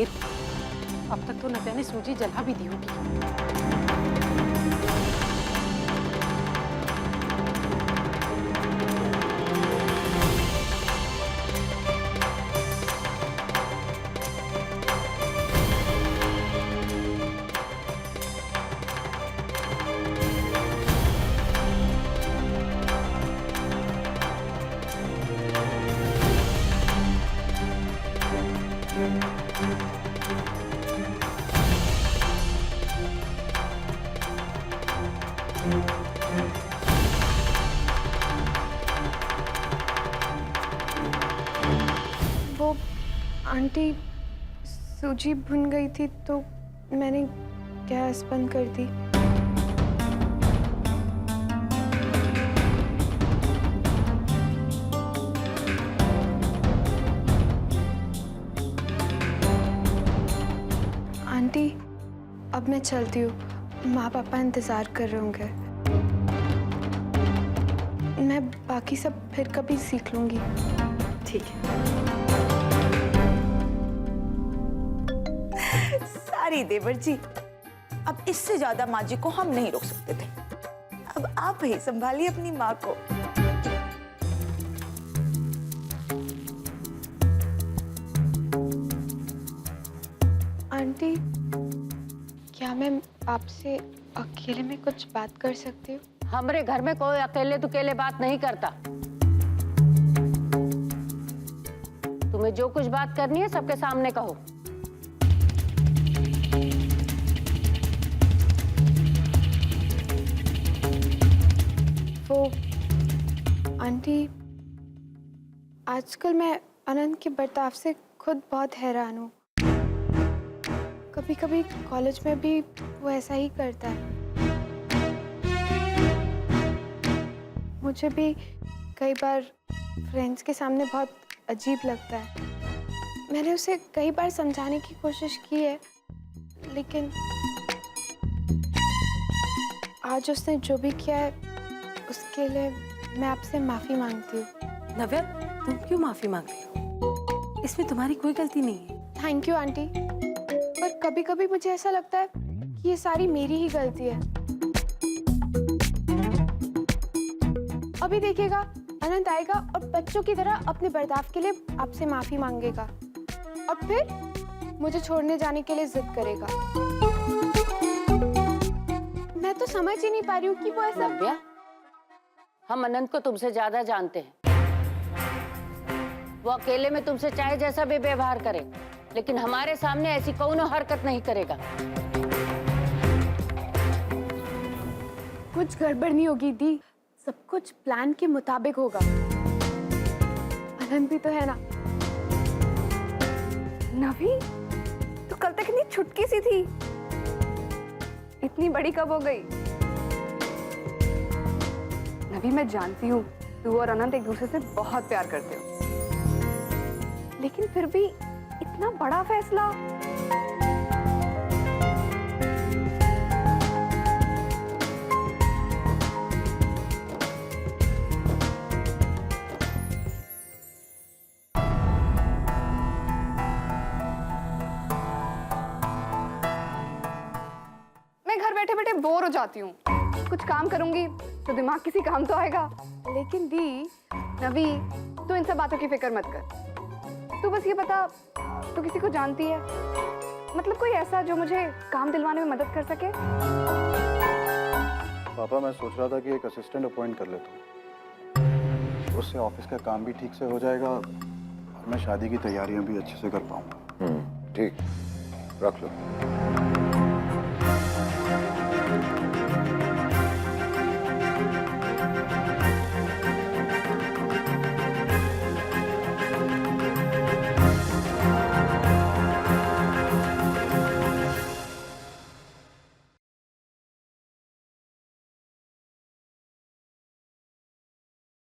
देर हुई। अब तक तो नव्या ने सूजी जला भी दी होगी। वो आंटी सूजी भुन गई थी तो मैंने गैस बंद कर दी। आंटी अब मैं चलती हूँ, माँ पापा इंतजार कर रहे होंगे। मैं बाकी सब फिर कभी सीख लूंगी। ठीक है। सारी देवर जी, अब इससे ज्यादा माँ जी को हम नहीं रोक सकते थे। अब आप ही संभालिए अपनी माँ को। आंटी, क्या मैं आपसे अकेले में कुछ बात कर सकती हूँ? हमरे घर में कोई अकेले दुकेले बात नहीं करता। तुम्हें जो कुछ बात करनी है सबके सामने कहो। वो आंटी, आजकल मैं अनंत के बर्ताव से खुद बहुत हैरान हूँ। कभी कभी कॉलेज में भी वो ऐसा ही करता है। मुझे भी कई बार फ्रेंड्स के सामने बहुत अजीब लगता है। मैंने उसे कई बार समझाने की कोशिश की है, लेकिन आज उसने जो भी किया है उसके लिए मैं आपसे माफी मांगती हूँ। नव्या, तुम क्यों माफी मांग रही हो? इसमें तुम्हारी कोई गलती नहीं है। थैंक यू आंटी, पर कभी कभी मुझे ऐसा लगता है कि ये सारी मेरी ही गलती है। अभी देखिएगा, अनंत आएगा और बच्चों की तरह अपने बर्ताव के लिए आपसे माफी मांगेगा और फिर मुझे छोड़ने जाने के लिए जिद करेगा। मैं तो समझ ही नहीं पा रही हूँ कि वो ऐसा। नव्या, हम अनंत को तुमसे ज्यादा जानते हैं। वो अकेले में तुमसे चाहे जैसा भी व्यवहार करे, लेकिन हमारे सामने ऐसी कोनो हरकत नहीं करेगा। कुछ गड़बड़ नहीं होगी दी, सब कुछ प्लान के मुताबिक होगा। अनंत भी तो है ना। नवी, तो कल तक इतनी छुटकी सी थी, इतनी बड़ी कब हो गई? नवी, मैं जानती हूँ तू और अनंत एक दूसरे से बहुत प्यार करते हो, लेकिन फिर भी इतना बड़ा फैसला। मैं घर बैठे बैठे बोर हो जाती हूँ। कुछ काम करूंगी तो दिमाग किसी काम तो आएगा। लेकिन दी, नवी, तू इन सब बातों की फिक्र मत कर। तू बस ये बता, तू किसी को जानती है? मतलब कोई ऐसा जो मुझे काम दिलवाने में मदद कर सके? पापा, मैं सोच रहा था कि एक असिस्टेंट अपॉइंट कर लेता हूँ। उससे ऑफिस का काम भी ठीक से हो जाएगा और मैं शादी की तैयारियां भी अच्छे से कर पाऊंगा। ठीक, रख लो।